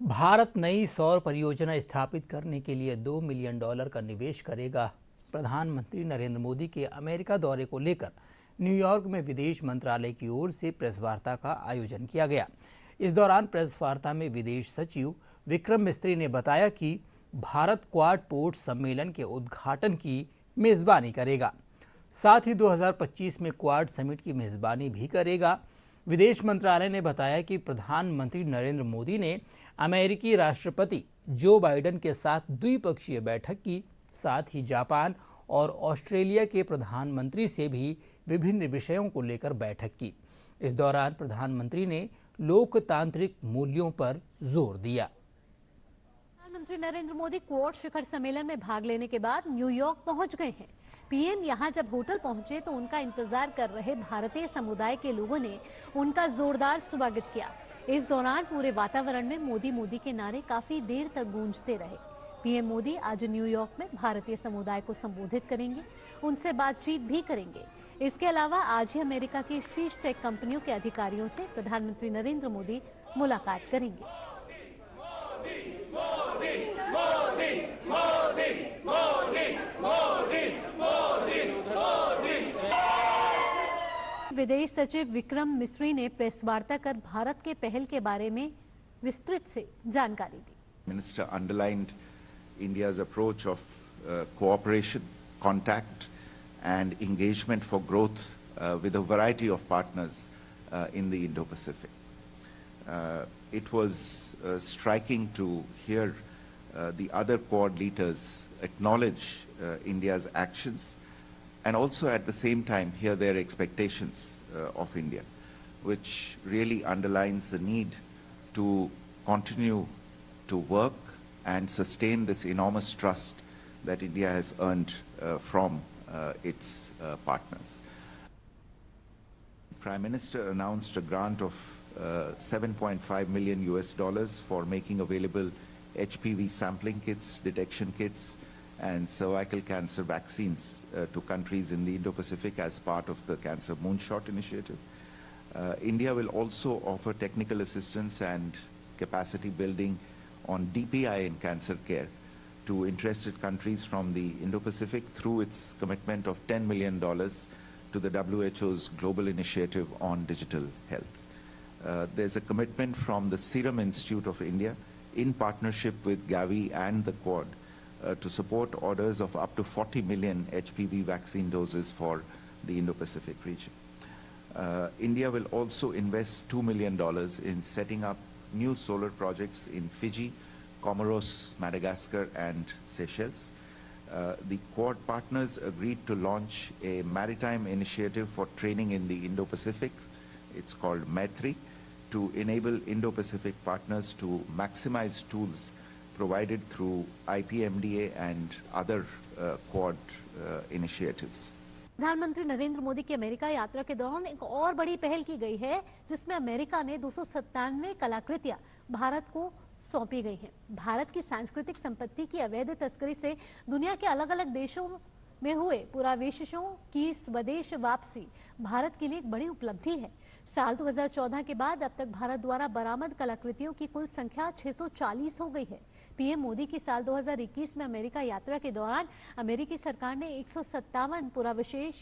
भारत नई सौर परियोजना स्थापित करने के लिए $2 मिलियन का निवेश करेगा। प्रधानमंत्री नरेंद्र मोदी के अमेरिका दौरे को लेकर न्यूयॉर्क में विदेश मंत्रालय की ओर से प्रेस वार्ता का आयोजन किया गया। इस दौरान प्रेस वार्ता में विदेश सचिव विक्रम मिस्त्री ने बताया कि भारत क्वाड पोर्ट सम्मेलन के उद्घाटन की मेजबानी करेगा, साथ ही 2025 में क्वाड समिट की मेजबानी भी करेगा। विदेश मंत्रालय ने बताया कि प्रधानमंत्री नरेंद्र मोदी ने अमेरिकी राष्ट्रपति जो बाइडेन के साथ द्विपक्षीय बैठक की, साथ ही जापान और ऑस्ट्रेलिया के प्रधानमंत्री से भी विभिन्न विषयों को लेकर बैठक की। इस दौरान प्रधानमंत्री ने लोकतांत्रिक मूल्यों पर जोर दिया। प्रधानमंत्री नरेंद्र मोदी क्वाड शिखर सम्मेलन में भाग लेने के बाद न्यूयॉर्क पहुंच गए हैं। पीएम यहां जब होटल पहुंचे तो उनका इंतजार कर रहे भारतीय समुदाय के लोगों ने उनका जोरदार स्वागत किया। इस दौरान पूरे वातावरण में मोदी मोदी के नारे काफी देर तक गूंजते रहे। पीएम मोदी आज न्यूयॉर्क में भारतीय समुदाय को संबोधित करेंगे, उनसे बातचीत भी करेंगे। इसके अलावा आज ही अमेरिका की शीर्ष टेक कंपनियों के अधिकारियों से प्रधानमंत्री नरेंद्र मोदी मुलाकात करेंगे। विदेश सचिव विक्रम मिस्री ने प्रेस वार्ता कर भारत के पहल के बारे में विस्तृत से जानकारी दी। Minister underlined India's approach of cooperation, contact and engagement for growth with a variety of partners in the Indo-Pacific. It was striking to hear the other Quad leaders acknowledge India's actions and also at the same time hear their expectations of India, which really underlines the need to continue to work and sustain this enormous trust that India has earned from its partners. Prime Minister announced a grant of $7.5 million for making available HPV sampling kits, detection kits, and cervical cancer vaccines to countries in the Indo-Pacific as part of the Cancer Moonshot initiative. India will also offer technical assistance and capacity building on DPI in cancer care to interested countries from the Indo-Pacific through its commitment of $10 million to the WHO's global initiative on digital health. There's a commitment from the Serum Institute of India in partnership with Gavi and the Quad to support orders of up to 40 million HPV vaccine doses for the Indo-Pacific region. India will also invest $2 million in setting up new solar projects in Fiji, Comoros, Madagascar and Seychelles. The Quad partners agreed to launch a maritime initiative for training in the Indo-Pacific. It's called Maitri, to enable Indo-Pacific partners to maximize tools provided through IPMDA and other Quad initiatives. प्रधानमंत्री नरेंद्र मोदी की America यात्रा के दौरान एक और बड़ी पहल की गई है, जिसमें अमेरिका ने 297 कलाकृतियां भारत को सौंपी गई हैं। भारत की सांस्कृतिक संपत्ति की अवैध तस्करी से दुनिया के अलग अलग देशों में हुए पुरावशेषों की स्वदेश वापसी भारत के लिए एक बड़ी उपलब्धि है। साल 2014 के बाद अब तक भारत द्वारा बरामद कलाकृतियों की कुल संख्या 640 हो गई है। पीएम मोदी की साल 2021 में अमेरिका यात्रा के दौरान अमेरिकी सरकार ने 157 पुरावशेष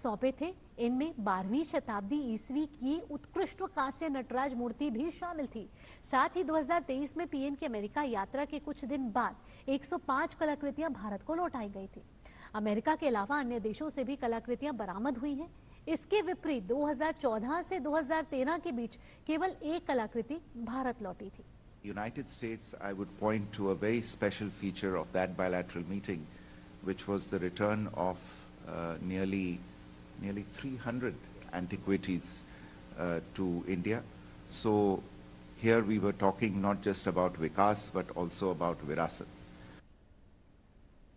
सौंपे थे। इनमें 12वीं शताब्दी ईस्वी की उत्कृष्ट कांस्य नटराज मूर्ति भी शामिल थी। साथ ही 2023 में पीएम की अमेरिका यात्रा के कुछ दिन बाद 105 कलाकृतियां भारत को लौटाई गई थी। अमेरिका के अलावा अन्य देशों से भी कलाकृतियां बरामद हुई हैं। इसके विपरीत 2014 से 2013 के बीच केवल एक कलाकृति भारत लौटी थी। United States, I would point to a very special feature of that bilateral meeting, which was the return of nearly 300 antiquities to India. So here we were talking not just about Vikas, but also about Virasat.